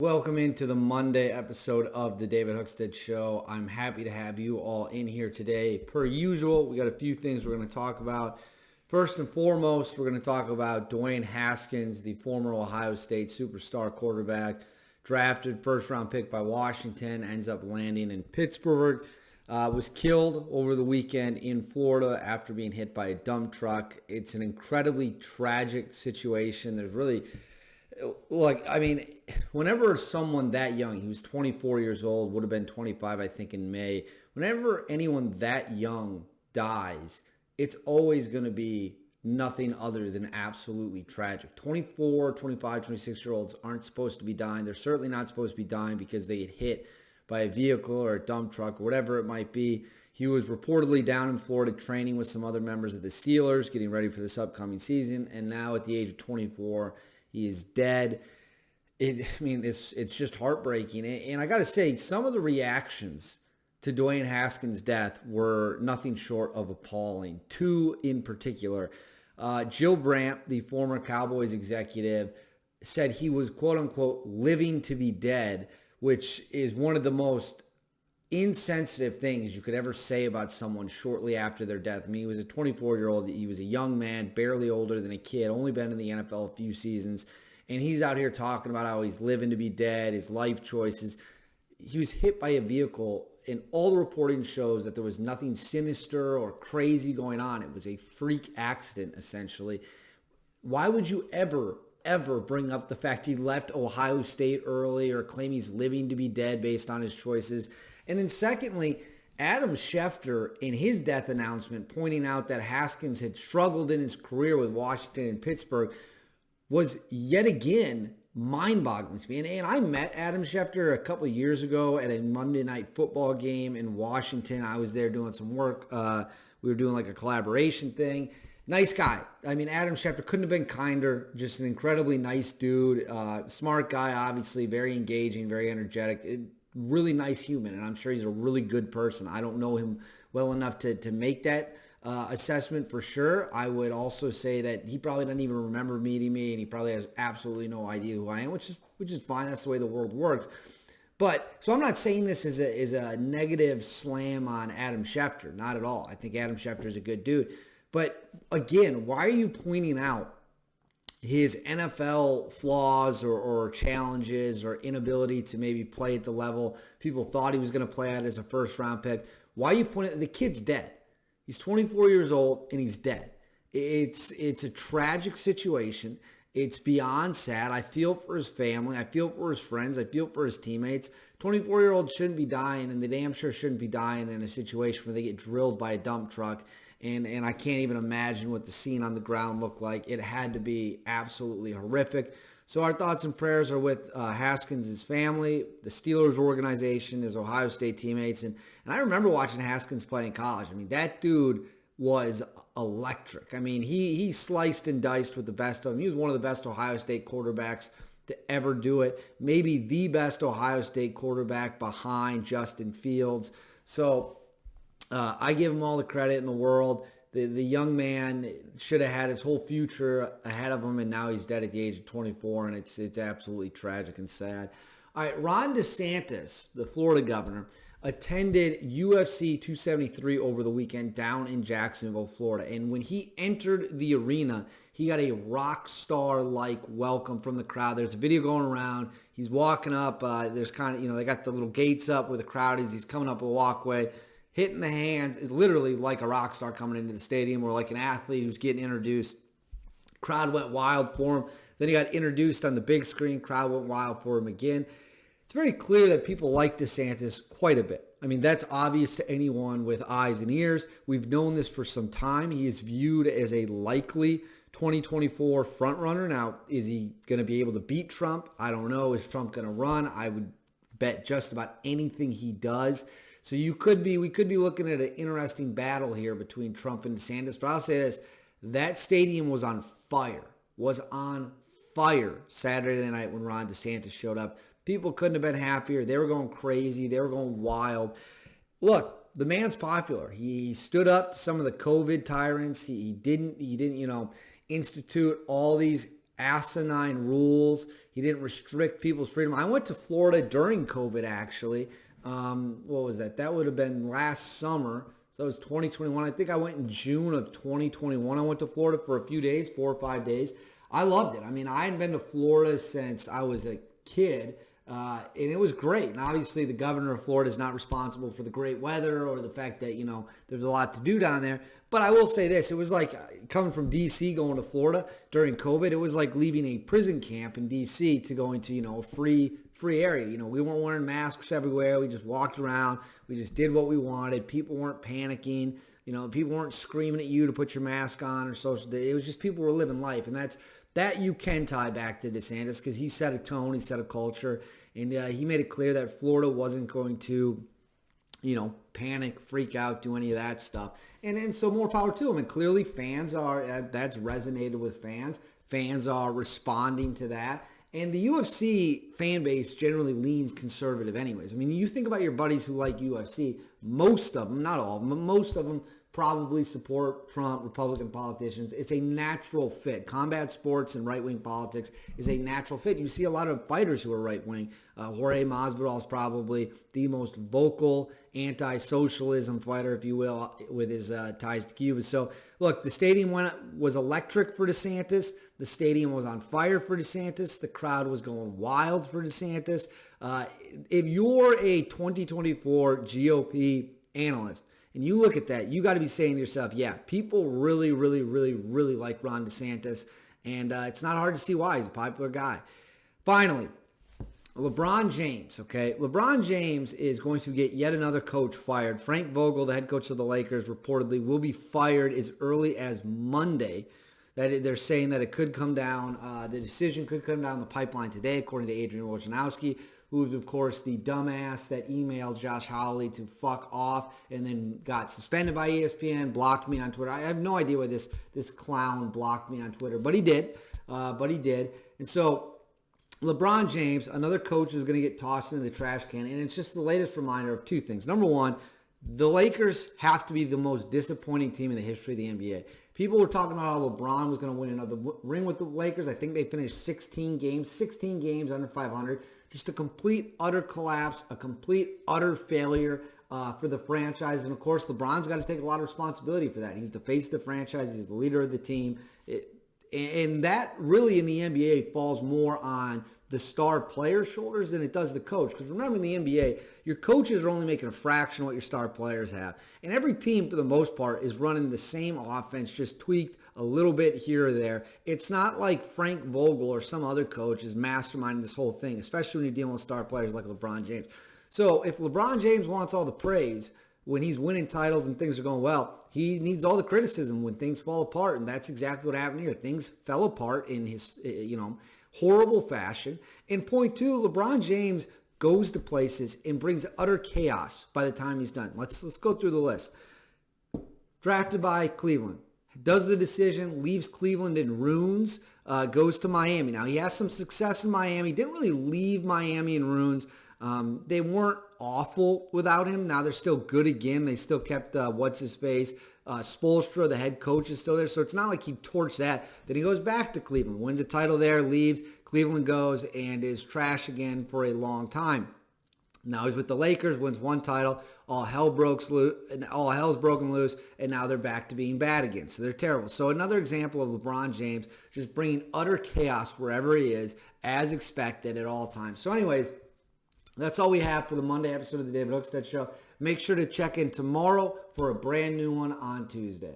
Welcome into the Monday episode of the David Hookstead Show. I'm happy to have you all in here today. Per usual, we got a few things we're going to talk about. First and foremost, we're going to talk about Dwayne Haskins, the former Ohio State superstar quarterback, drafted first-round pick by Washington, ends up landing in Pittsburgh, was killed over the weekend in Florida after being hit by a dump truck. It's an incredibly tragic situation. There's really... whenever someone that young, he was 24 years old, would have been 25, I think, in May. Whenever anyone that young dies, it's always going to be nothing other than absolutely tragic. 24, 25, 26-year-olds aren't supposed to be dying. They're certainly not supposed to be dying because they get hit by a vehicle or a dump truck or whatever it might be. He was reportedly down in Florida training with some other members of the Steelers, getting ready for this upcoming season, and now at the age of 24, he is dead. It's just heartbreaking. And I got to say, some of the reactions to Dwayne Haskins' death were nothing short of appalling. Two in particular. Jill Brandt, the former Cowboys executive, said he was, quote-unquote, living to be dead, which is one of the most insensitive things you could ever say about someone shortly after their death. He was a 24-year-old. He was a young man, barely older than a kid, only been in the NFL a few seasons, and he's out here talking about how he's living to be dead, his life choices. He was hit by a vehicle, and all the reporting shows that there was nothing sinister or crazy going on. It was a freak accident, essentially. Why would you ever bring up the fact he left Ohio State early or claim he's living to be dead based on his choices? And then secondly, Adam Schefter, in his death announcement, pointing out that Haskins had struggled in his career with Washington and Pittsburgh, was yet again mind-boggling to me. And I met Adam Schefter a couple of years ago at a Monday Night Football game in Washington. I was there doing some work. We were doing like a collaboration thing. Nice guy. Adam Schefter couldn't have been kinder. Just an incredibly nice dude. Smart guy, obviously. Very engaging, very energetic. Really nice human, and I'm sure he's a really good person. I don't know him well enough to make that assessment for sure. I would also say that he probably doesn't even remember meeting me, and he probably has absolutely no idea who I am, which is fine. That's the way the world works. But so I'm not saying this is a negative slam on Adam Schefter, not at all. I think Adam Schefter is a good dude. But again, why are you pointing out his NFL flaws or challenges or inability to maybe play at the level people thought he was going to play at as a first-round pick? Why are you pointing at the kid's dead? He's 24 years old, and he's dead. It's a tragic situation. It's beyond sad. I feel for his family. I feel for his friends. I feel for his teammates. 24-year-olds shouldn't be dying, and they damn sure shouldn't be dying in a situation where they get drilled by a dump truck. And I can't even imagine what the scene on the ground looked like. It had to be absolutely horrific. So our thoughts and prayers are with Haskins' family, the Steelers organization, his Ohio State teammates. And I remember watching Haskins play in college. That dude was electric. He sliced and diced with the best of them. He was one of the best Ohio State quarterbacks to ever do it. Maybe the best Ohio State quarterback behind Justin Fields. So I give him all the credit in the world. The young man should have had his whole future ahead of him, and now he's dead at the age of 24, and it's absolutely tragic and sad. All right, Ron Desantis, the Florida governor, attended UFC 273 over the weekend down in Jacksonville, Florida. And when he entered the arena, he got a rock star-like welcome from the crowd. There's a video going around. He's walking up. There's they got the little gates up where the crowd is. He's coming up a walkway. Hitting the hands is literally like a rock star coming into the stadium, or like an athlete who's getting introduced. Crowd went wild for him. Then he got introduced on the big screen. Crowd went wild for him again. It's very clear that people like DeSantis quite a bit. That's obvious to anyone with eyes and ears. We've known this for some time. He is viewed as a likely 2024 frontrunner. Now, is he going to be able to beat Trump? I don't know. Is Trump going to run? I would bet just about anything he does. So we could be looking at an interesting battle here between Trump and DeSantis. But I'll say this, that stadium was on fire Saturday night when Ron DeSantis showed up. People couldn't have been happier. They were going crazy. They were going wild. Look, the man's popular. He stood up to some of the COVID tyrants. He didn't institute all these asinine rules. He didn't restrict people's freedom. I went to Florida during COVID, actually. What was that? That would have been last summer. So it was 2021. I think I went in June of 2021. I went to Florida for a few days, 4 or 5 days. I loved it. I mean, I hadn't been to Florida since I was a kid. And it was great. And obviously the governor of Florida is not responsible for the great weather or the fact that, there's a lot to do down there. But I will say this. It was like coming from D.C. going to Florida during COVID. It was like leaving a prison camp in D.C. to go into, a free area. We weren't wearing masks everywhere. We just walked around. We just did what we wanted. People weren't panicking. People weren't screaming at you to put your mask on or social. It was just people were living life. And that you can tie back to Desantis because he set a tone. He set a culture. And he made it clear that Florida wasn't going to, panic, freak out, do any of that stuff. And so more power to him. And clearly that's resonated with fans. Fans are responding to that. And the UFC fan base generally leans conservative anyways. I mean, you think about your buddies who like UFC, most of them, not all of them, but most of them probably support Trump, Republican politicians. It's a natural fit. Combat sports and right-wing politics is a natural fit. You see a lot of fighters who are right-wing. Jorge Masvidal is probably the most vocal anti-socialism fighter, if you will, with his ties to Cuba. So, look, the stadium was electric for DeSantis. The stadium was on fire for DeSantis. The crowd was going wild for DeSantis. If you're a 2024 GOP analyst, and you look at that, you got to be saying to yourself, yeah, people really, really, really, really like Ron DeSantis. And it's not hard to see why. He's a popular guy. Finally, LeBron James, okay? LeBron James is going to get yet another coach fired. Frank Vogel, the head coach of the Lakers, reportedly will be fired as early as Monday. They're saying that it could come down, the decision could come down the pipeline today, according to Adrian Wojnarowski, who is, of course, the dumbass that emailed Josh Hawley to fuck off and then got suspended by ESPN, blocked me on Twitter. I have no idea why this clown blocked me on Twitter, but he did. And so LeBron James, another coach, is going to get tossed into the trash can, and it's just the latest reminder of two things. Number one, the Lakers have to be the most disappointing team in the history of the NBA. People were talking about how LeBron was going to win another ring with the Lakers. I think they finished 16 games under 500. Just a complete, utter collapse, a complete, utter failure for the franchise. And, of course, LeBron's got to take a lot of responsibility for that. He's the face of the franchise. He's the leader of the team. And that really in the NBA falls more on the star player's shoulders than it does the coach. Because remember, in the NBA, your coaches are only making a fraction of what your star players have. And every team, for the most part, is running the same offense, just tweaked a little bit here or there. It's not like Frank Vogel or some other coach is masterminding this whole thing, especially when you're dealing with star players like LeBron James. So if LeBron James wants all the praise when he's winning titles and things are going well, he needs all the criticism when things fall apart. And that's exactly what happened here. Things fell apart in his, horrible fashion. And point two, LeBron James goes to places and brings utter chaos by the time he's done. Let's go through the list. Drafted by Cleveland. Does the decision, leaves Cleveland in ruins, goes to Miami. Now, he has some success in Miami. Didn't really leave Miami in ruins. They weren't awful without him. Now they're still good again. They still kept, what's-his-face, Spoelstra, the head coach, is still there. So it's not like he torched that. Then he goes back to Cleveland, wins a title there, leaves. Cleveland goes and is trash again for a long time. Now he's with the Lakers, wins one title. All hell's broken loose, and now they're back to being bad again. So they're terrible. So another example of LeBron James just bringing utter chaos wherever he is, as expected at all times. So anyways, that's all we have for the Monday episode of the David Hookstead Show. Make sure to check in tomorrow for a brand new one on Tuesday.